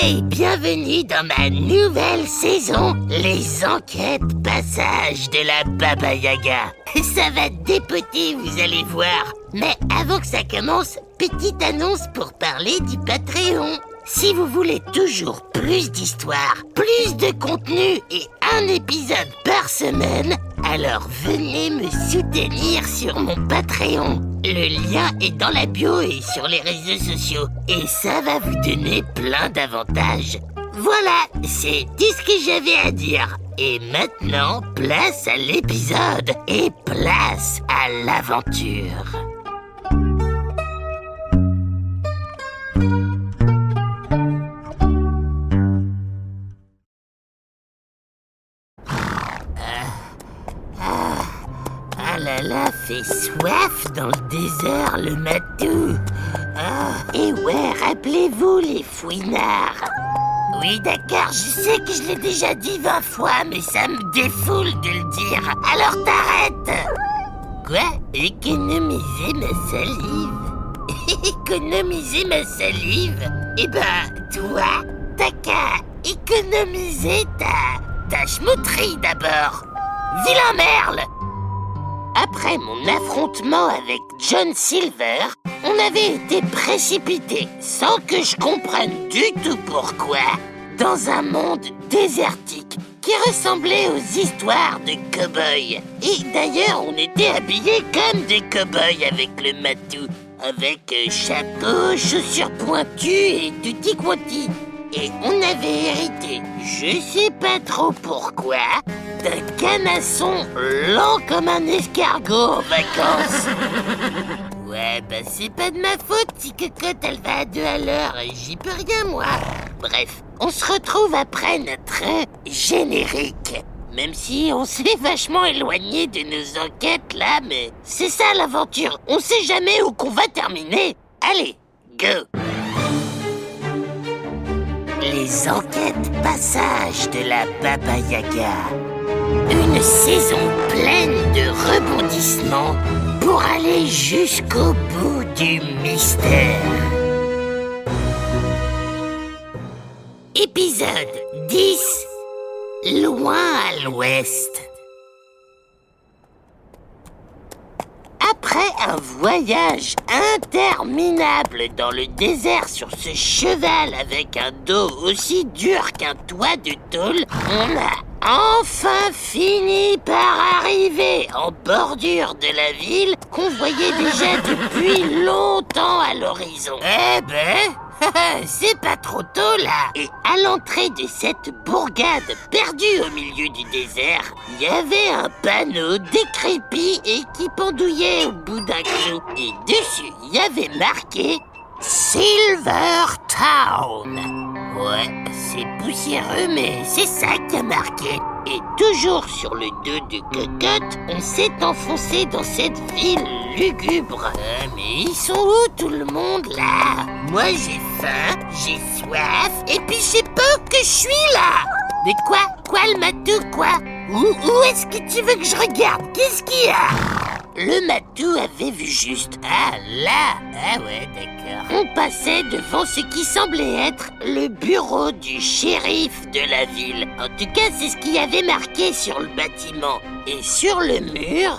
Hey, bienvenue dans ma nouvelle saison, les enquêtes passages de la Baba Yaga. Ça va dépoter, vous allez voir. Mais avant que ça commence, petite annonce pour parler du Patreon. Si vous voulez toujours plus d'histoires, plus de contenu et un épisode par semaine, alors venez me soutenir sur mon Patreon. Le lien est dans la bio et sur les réseaux sociaux. Et ça va vous donner plein d'avantages. Voilà, c'est tout ce que j'avais à dire. Et maintenant, place à l'épisode et place à l'aventure. Ah là là, fait soif dans le désert, le matou. Et ouais, rappelez-vous les fouinards. Oui, d'accord, je sais que je l'ai déjà dit 20 fois, mais ça me défoule de le dire. Alors t'arrêtes. Quoi? Économiser ma salive? Économiser ma salive? Eh ben, toi, t'as qu'à économiser ta schmouterie d'abord. Vilain merle! Après mon affrontement avec John Silver, on avait été précipités, sans que je comprenne du tout pourquoi, dans un monde désertique qui ressemblait aux histoires de cow-boys. Et d'ailleurs, on était habillés comme des cow-boys avec le matou, avec chapeau, chaussures pointues et tutti quanti. Et on avait hérité, je sais pas trop pourquoi, d'un canasson lent comme un escargot en vacances. Ouais, bah c'est pas de ma faute si Cocotte elle va à 2 à l'heure et j'y peux rien moi. Bref, on se retrouve après notre générique. Même si on s'est vachement éloigné de nos enquêtes là, mais c'est ça l'aventure, on sait jamais où qu'on va terminer. Allez, go! Les enquêtes passages de la Baba Yaga. Une saison pleine de rebondissements pour aller jusqu'au bout du mystère. Épisode 10. Loin à l'ouest. Après un voyage interminable dans le désert sur ce cheval avec un dos aussi dur qu'un toit de tôle, on a enfin fini par arriver en bordure de la ville qu'on voyait déjà depuis longtemps à l'horizon. Eh ben, c'est pas trop tôt là. Et à l'entrée de cette bourgade perdue au milieu du désert, il y avait un panneau décrépit et qui pendouillait au bout d'un clou. Et dessus, il y avait marqué Silver Town. Ouais, c'est poussiéreux, mais c'est ça qui a marqué. Et toujours sur le dos de Cocotte, on s'est enfoncé dans cette ville lugubre. Mais ils sont où tout le monde là? Moi j'ai faim, j'ai soif, et puis je sais pas que je suis là. Mais quoi? Quoi le matou, quoi? Où est-ce que tu veux que je regarde? Qu'est-ce qu'il y a? Le matou avait vu juste. Ah là! Ah ouais, d'accord. On passait devant ce qui semblait être le bureau du shérif de la ville. En tout cas, c'est ce qu'il y avait marqué sur le bâtiment. Et sur le mur,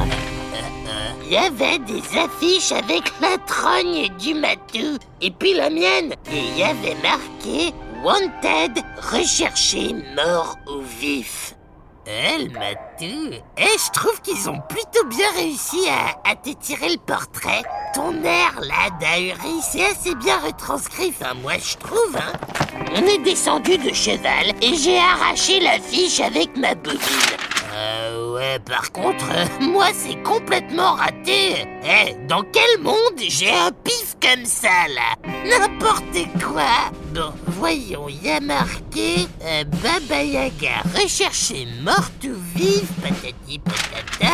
il y avait des affiches avec la trogne du matou. Et puis la mienne. Et il y avait marqué Wanted, recherché, mort ou vif. Le matou. Je trouve qu'ils ont plutôt bien réussi à t'étirer le portrait. Ton air là d'ahuri, c'est assez bien retranscrit, enfin moi je trouve, hein. On est descendu de cheval et j'ai arraché l'affiche avec ma bobine. Ouais, par contre, moi c'est complètement raté. Dans quel monde j'ai un pif comme ça là? N'importe quoi. Bon, voyons, il y a marqué Baba Yaga, recherché morte ou vive, patati patata.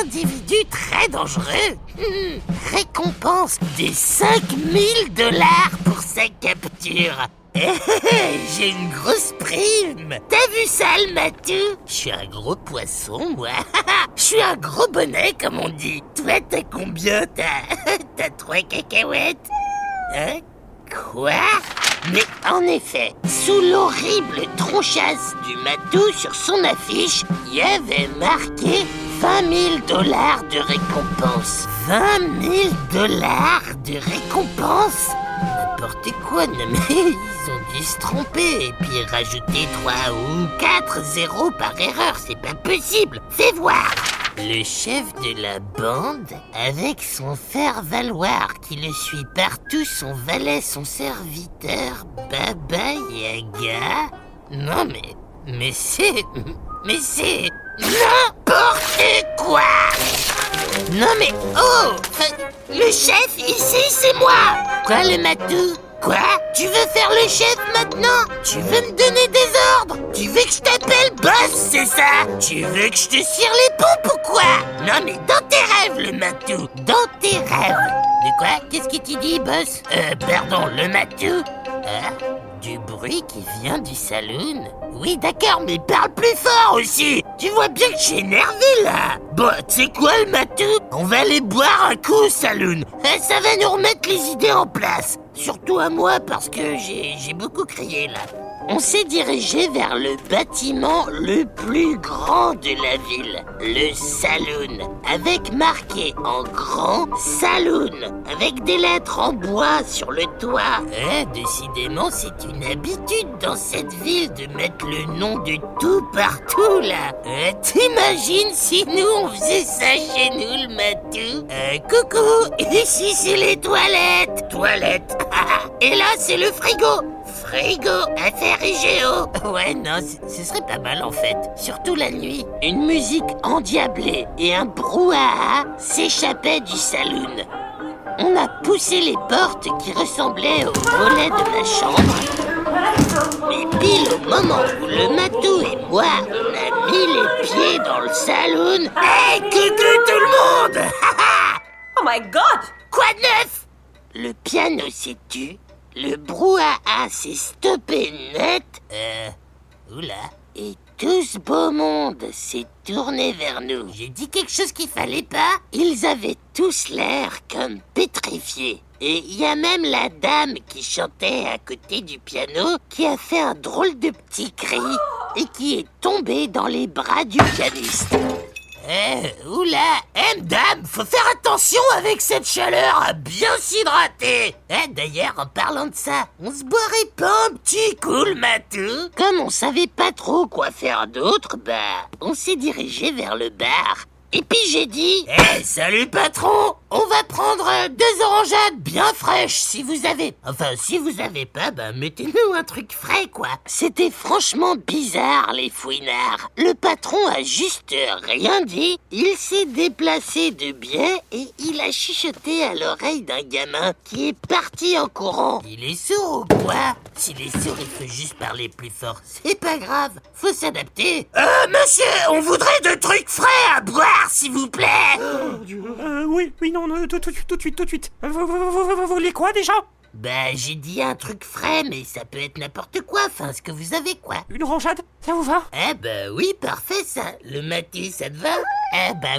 Individu très dangereux. Récompense des 5000 $ pour sa capture. J'ai une grosse prime. T'as vu ça, le matou? Je suis un gros poisson, moi. Je suis un gros bonnet, comme on dit. Toi, t'as combien? T'as 3 cacahuètes? Hein? Quoi? Mais en effet, sous l'horrible tronchasse du matou sur son affiche, il y avait marqué 20 000 $ de récompense. 20 000 $ de récompense? N'importe quoi, non mais ils ont dû se tromper et puis rajouter 3 ou 4 zéros par erreur, c'est pas possible. Fais voir. Le chef de la bande, avec son faire-valoir qui le suit partout, son valet, son serviteur, Baba Yaga. Non mais c'est n'importe quoi. Non mais oh, le chef ici c'est moi. Quoi le matou? Quoi? Tu veux faire le chef maintenant? Tu veux me donner des ordres? Tu veux que je t'appelle boss, c'est ça? Tu veux que je te cire les pompes ou quoi? Non mais dans tes rêves le matou, dans tes rêves. De quoi? Qu'est-ce que tu dis boss? Pardon, le matou? Du bruit qui vient du saloon? Oui d'accord, mais parle plus fort aussi. Tu vois bien que je suis énervé là. Bon, tu sais quoi le matou? On va aller boire un coup au saloon. Ça va nous remettre les idées en place. Surtout à moi parce que j'ai beaucoup crié là. On s'est dirigé vers le bâtiment le plus grand de la ville, le saloon, avec marqué en grand saloon, avec des lettres en bois sur le toit. Décidément, c'est une habitude dans cette ville de mettre le nom de tout partout là. T'imagines si nous on faisait ça chez nous le matou? Coucou, ici c'est les toilettes. Toilettes. Et là c'est le frigo. Frigo, affaire IGO. Ouais, non, ce serait pas mal en fait. Surtout la nuit. Une musique endiablée et un brouhaha s'échappaient du saloon. On a poussé les portes qui ressemblaient aux volets de ma chambre. Mais pile au moment où le matou et moi, on a mis les pieds dans le saloon. Hey, coucou tout le monde. Oh my god! Quoi de neuf? Le piano s'est tu. Le brouhaha s'est stoppé net. Oula. Et tout ce beau monde s'est tourné vers nous. J'ai dit quelque chose qu'il fallait pas? Ils avaient tous l'air comme pétrifiés. Et il y a même la dame qui chantait à côté du piano qui a fait un drôle de petit cri et qui est tombée dans les bras du pianiste. Oula, dame, faut faire attention avec cette chaleur à bien s'hydrater. D'ailleurs, en parlant de ça, on se boirait pas un petit coup le matou? Comme on savait pas trop quoi faire d'autre, on s'est dirigé vers le bar. Et puis j'ai dit, salut patron, on va prendre 2 orangeades bien fraîches si vous avez. Enfin, si vous avez pas, mettez-nous un truc frais quoi. C'était franchement bizarre les fouinards. Le patron a juste rien dit. Il s'est déplacé de bien et il a chuchoté à l'oreille d'un gamin qui est parti en courant. Il est sourd ou quoi? S'il est sourd, il faut juste parler plus fort. C'est pas grave, faut s'adapter. Monsieur, on voudrait 2 trucs frais à boire. S'il vous plaît. Oui, non, tout de suite. Vous voulez quoi déjà? J'ai dit un truc frais, mais ça peut être n'importe quoi, enfin, ce que vous avez quoi. Une orangeade, ça vous va? Oui, parfait ça. Le matou, ça te va?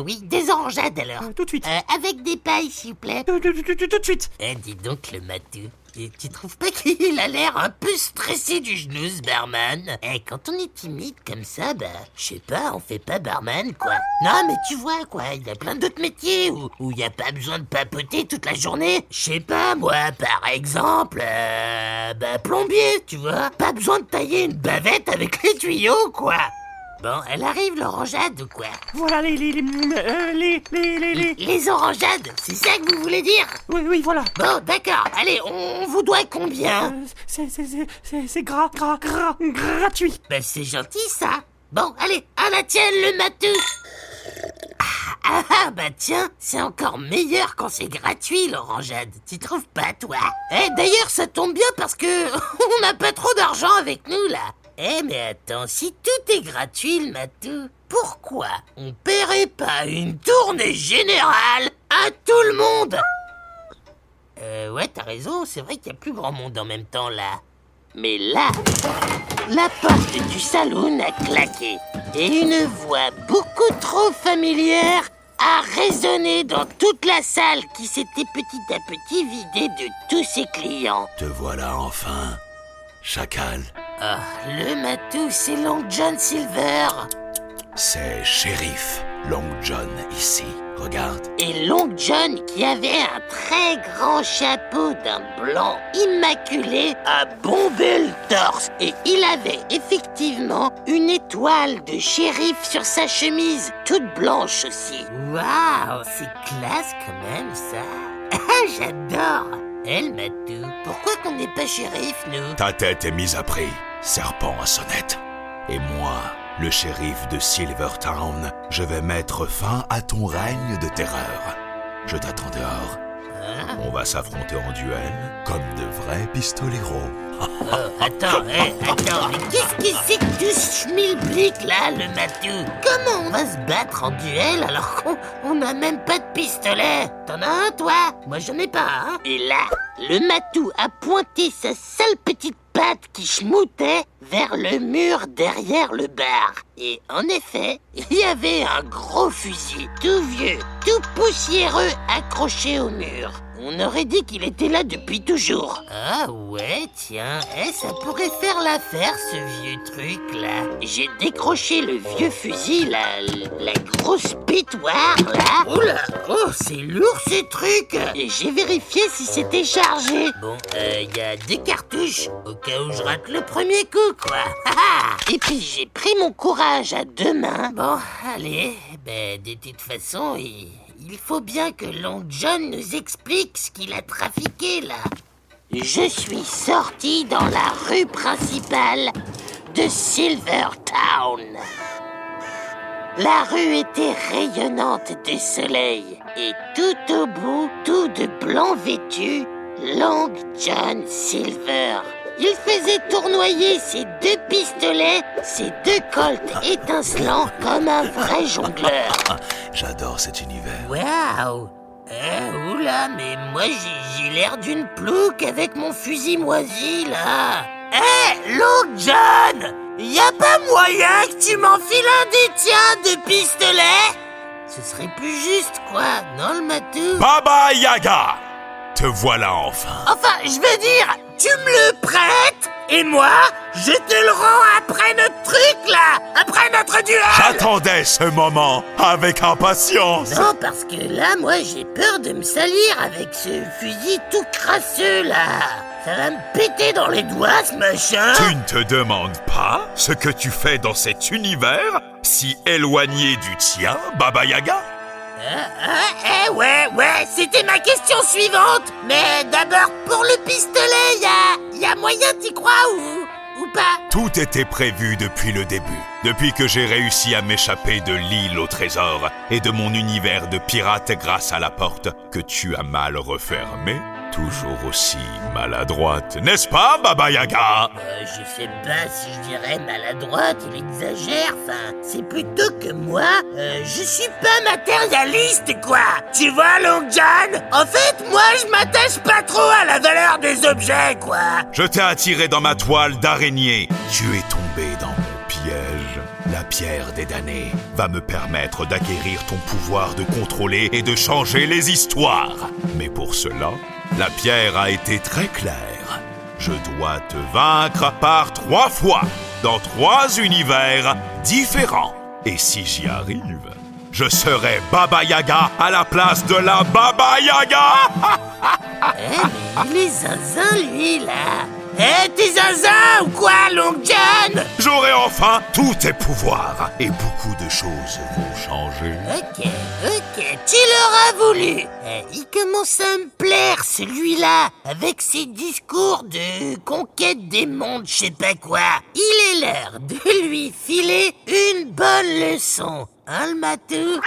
Oui, des orangeades alors. Tout de suite. Avec des pailles, s'il vous plaît. Tout de suite. Dis donc le matou. Et tu trouves pas qu'il a l'air un peu stressé du genou, ce barman? Quand on est timide comme ça, je sais pas, on fait pas barman, quoi. Non, mais tu vois, quoi, il y a plein d'autres métiers où il y a pas besoin de papoter toute la journée. Je sais pas, moi, par exemple, plombier, tu vois. Pas besoin de tailler une bavette avec les tuyaux, quoi. Bon, elle arrive l'orangeade ou quoi? Voilà les orangeades, c'est ça que vous voulez dire? Oui, voilà. Bon, d'accord, allez, on vous doit combien? C'est gratuit. C'est gentil ça. Bon, allez, à la tienne le matou. Tiens, c'est encore meilleur quand c'est gratuit l'orangeade. Tu trouves pas, toi? D'ailleurs, ça tombe bien parce que on n'a pas trop d'argent avec nous là. Mais attends, si tout est gratuit le matou, pourquoi on paierait pas une tournée générale à tout le monde? Ouais, t'as raison, c'est vrai qu'il y a plus grand monde en même temps là. Mais là, la porte du saloon a claqué et une voix beaucoup trop familière a résonné dans toute la salle qui s'était petit à petit vidée de tous ses clients. Te voilà enfin, chacal. Ah, le matou, c'est Long John Silver. C'est Shérif Long John ici. Regarde. Et Long John, qui avait un très grand chapeau d'un blanc immaculé, a bombé le torse. Et il avait effectivement une étoile de shérif sur sa chemise, toute blanche aussi. Waouh, c'est classe quand même ça. J'adore. Elle, Matou, pourquoi qu'on n'est pas shérif, nous? Ta tête est mise à prix, serpent à sonnette. Et moi, le shérif de Silvertown, je vais mettre fin à ton règne de terreur. Je t'attends dehors. On va s'affronter en duel, comme de vrais pistoleros. Attends, mais qu'est-ce que c'est que tout ce schmilblick là, le matou? Comment on va se battre en duel alors qu'on n'a même pas de pistolet? T'en as un, toi? Moi, j'en ai pas, hein? Et là, le matou a pointé sa sale petite patte qui schmoutait vers le mur derrière le bar. Et en effet, il y avait un gros fusil, tout vieux, tout poussiéreux, accroché au mur. On aurait dit qu'il était là depuis toujours. Ah ouais, tiens, ça pourrait faire l'affaire, ce vieux truc-là. J'ai décroché le vieux fusil, la grosse pétoire, là. Oula, oh, c'est lourd, ce truc. Et j'ai vérifié si c'était chargé. Bon, y a 2 cartouches, au cas où je rate le premier coup, quoi. Et puis j'ai pris mon courage à 2 mains. Bon, allez, de toute façon, il faut bien que Long John nous explique ce qu'il a trafiqué, là. Je suis sorti dans la rue principale de Silvertown. La rue était rayonnante de soleil. Et tout au bout, tout de blanc vêtu, Long John Silver. Il faisait tournoyer ses 2 pistolets, ses 2 colts étincelants comme un vrai jongleur. J'adore cet univers. Waouh! Oula, mais moi j'ai l'air d'une plouque avec mon fusil moisi, là. Long John! Y a pas moyen que tu m'enfiles un des tiens de pistolet? Ce serait plus juste, quoi, non, le matou? Baba Yaga! Te voilà enfin. Enfin, je veux dire, tu me le prêtes et moi, je te le rends après notre truc, là, après notre duel. J'attendais ce moment avec impatience. Non, parce que là, moi, j'ai peur de me salir avec ce fusil tout crasseux, là. Ça va me péter dans les doigts, ce machin. Tu ne te demandes pas ce que tu fais dans cet univers si éloigné du tien, Baba Yaga? Ouais, c'était ma question suivante. Mais d'abord, pour le pistolet, y a moyen d'y croire ou pas? Tout était prévu depuis le début. Depuis que j'ai réussi à m'échapper de l'île au trésor et de mon univers de pirate grâce à la porte que tu as mal refermée. Toujours aussi maladroite, n'est-ce pas, Baba Yaga? Je sais pas si je dirais maladroite, il exagère, enfin, c'est plutôt que moi, je suis pas matérialiste, quoi. Tu vois, Long John? En fait, moi, je m'attache pas trop à la valeur des objets, quoi. Je t'ai attiré dans ma toile d'araignée. Tu es tombé dans mon piège. La pierre des damnés va me permettre d'acquérir ton pouvoir de contrôler et de changer les histoires. Mais pour cela, la pierre a été très claire. Je dois te vaincre par 3 fois, dans 3 univers différents. Et si j'y arrive, je serai Baba Yaga à la place de la Baba Yaga. Mais il est zinzin, lui, là. T'es zinzin ou quoi, Long John? J'aurai enfin tous tes pouvoirs et beaucoup de choses vont changer. Ok, tu l'auras voulu. Il commence à me plaire, celui-là, avec ses discours de conquête des mondes, je sais pas quoi. Il est l'heure de lui filer une bonne leçon. Hein, le matou?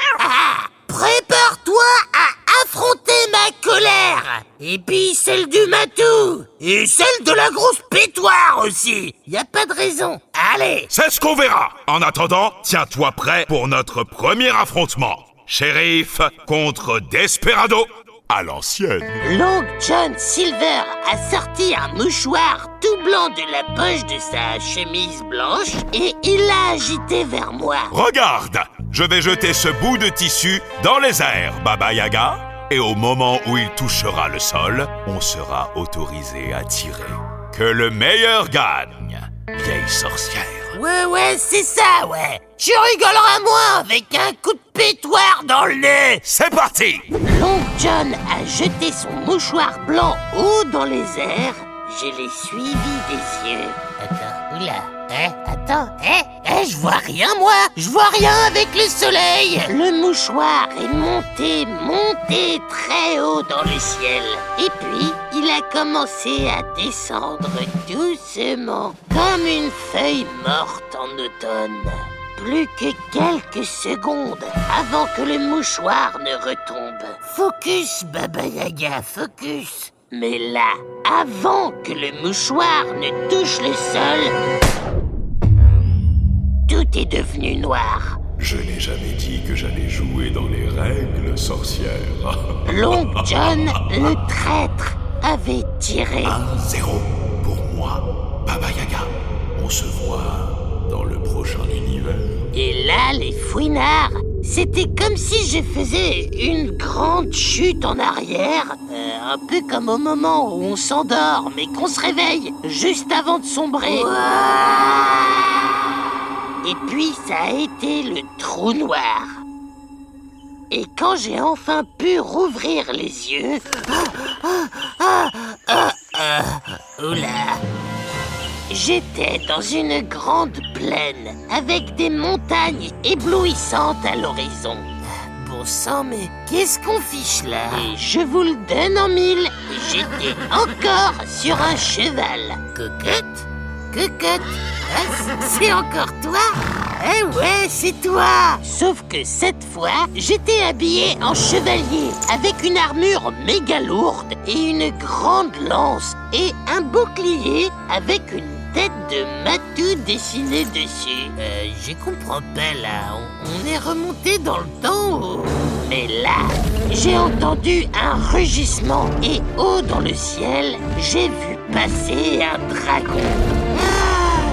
Prépare-toi à affronter ma colère. Et puis celle du matou. Et celle de la grosse pétoire aussi. Y a pas de raison. Allez. C'est ce qu'on verra. En attendant, tiens-toi prêt pour notre premier affrontement. Shérif contre Desperado à l'ancienne. Long John Silver a sorti un mouchoir tout blanc de la poche de sa chemise blanche et il l'a agité vers moi. Regarde, je vais jeter ce bout de tissu dans les airs, Baba Yaga. Et au moment où il touchera le sol, on sera autorisé à tirer. Que le meilleur gagne, vieille sorcière. Ouais, c'est ça, ouais. Tu rigoleras moins avec un coup de pétoire dans le nez. C'est parti! Long John a jeté son mouchoir blanc haut dans les airs. Je l'ai suivi des yeux. Attends, je vois rien, moi. Je vois rien avec le soleil. Le mouchoir est monté très haut dans le ciel. Et puis, il a commencé à descendre doucement, comme une feuille morte en automne. Plus que quelques secondes avant que le mouchoir ne retombe. Focus, Baba Yaga, focus. Mais là, avant que le mouchoir ne touche le sol, tout est devenu noir. Je n'ai jamais dit que j'allais jouer dans les règles, sorcière. Long John, le traître, avait tiré. 1-0 pour moi, Baba Yaga. On se voit dans le prochain univers. Et là, les fouinards, c'était comme si je faisais une grande chute en arrière. Un peu comme au moment où on s'endort, mais qu'on se réveille juste avant de sombrer. Et puis, ça a été le trou noir. Et quand j'ai enfin pu rouvrir les yeux... Oula! J'étais dans une grande plaine, avec des montagnes éblouissantes à l'horizon. Bon sang, mais qu'est-ce qu'on fiche là? Et je vous le donne en mille, j'étais encore sur un cheval. Cocotte? C'est encore toi? Eh ouais, c'est toi! Sauf que cette fois, j'étais habillé en chevalier, avec une armure méga lourde et une grande lance, et un bouclier avec une tête de matou dessinée dessus. Je comprends pas là, on est remonté dans le temps ou... Mais là, j'ai entendu un rugissement et haut dans le ciel, j'ai vu passer un dragon.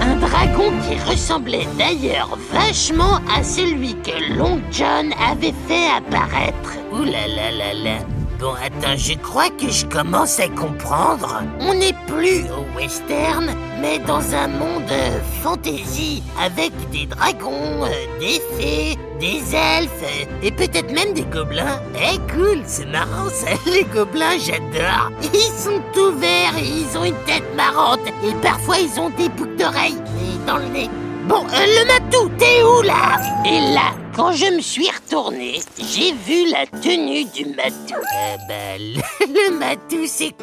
Un dragon qui ressemblait d'ailleurs vachement à celui que Long John avait fait apparaître. Ouh là là là là. Bon, attends, je crois que je commence à comprendre. On n'est plus au western, mais dans un monde fantasy, avec des dragons, des fées, des elfes, et peut-être même des gobelins. Eh cool, c'est marrant ça, les gobelins, j'adore. Ils sont tout verts, et ils ont une tête marrante, et parfois ils ont des boucles d'oreilles dans le nez. Bon, le matou, t'es où là? Et là, quand je me suis retourné, j'ai vu la tenue du matou. Le matou, c'est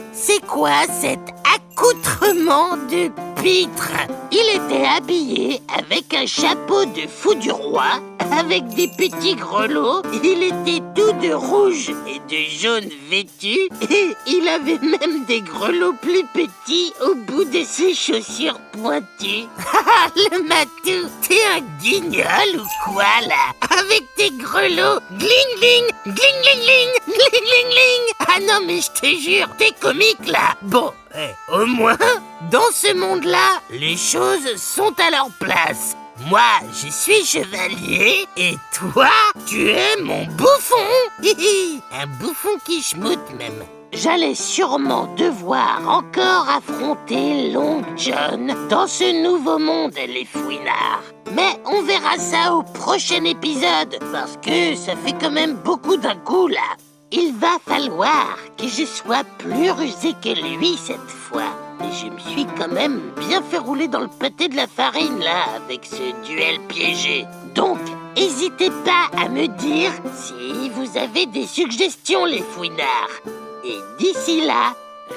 quoi cet accoutrement de pitre? Il était habillé avec un chapeau de fou du roi, avec des petits grelots. Il était tout de rouge et de jaune vêtu, et il avait même des grelots plus petits au bout de ses chaussures pointues. Le matou, t'es un guignol ou quoi là? Avec tes grelots, gling gling, gling gling gling, gling gling gling. Ah non mais je te jure, t'es comique là. Bon, au moins, dans ce monde-là, les choses sont à leur place. Moi, je suis chevalier, et toi, tu es mon bouffon. Un bouffon qui schmoute même. J'allais sûrement devoir encore affronter Long John dans ce nouveau monde, les fouinards. Mais on verra ça au prochain épisode, parce que ça fait quand même beaucoup d'un coup, là. Il va falloir que je sois plus rusé que lui cette fois. Et je me suis quand même bien fait rouler dans le pâté de la farine, là, avec ce duel piégé. Donc, n'hésitez pas à me dire si vous avez des suggestions, les fouinards. Et d'ici là,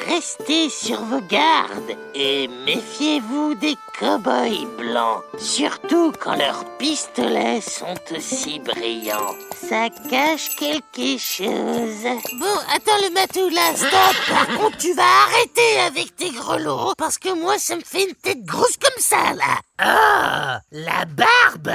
restez sur vos gardes et méfiez-vous des cow-boys blancs, surtout quand leurs pistolets sont aussi brillants. Ça cache quelque chose. Bon, attends le matou là, stop. Par contre, tu vas arrêter avec tes grelots, parce que moi, ça me fait une tête grosse comme ça là. Oh, la barbe.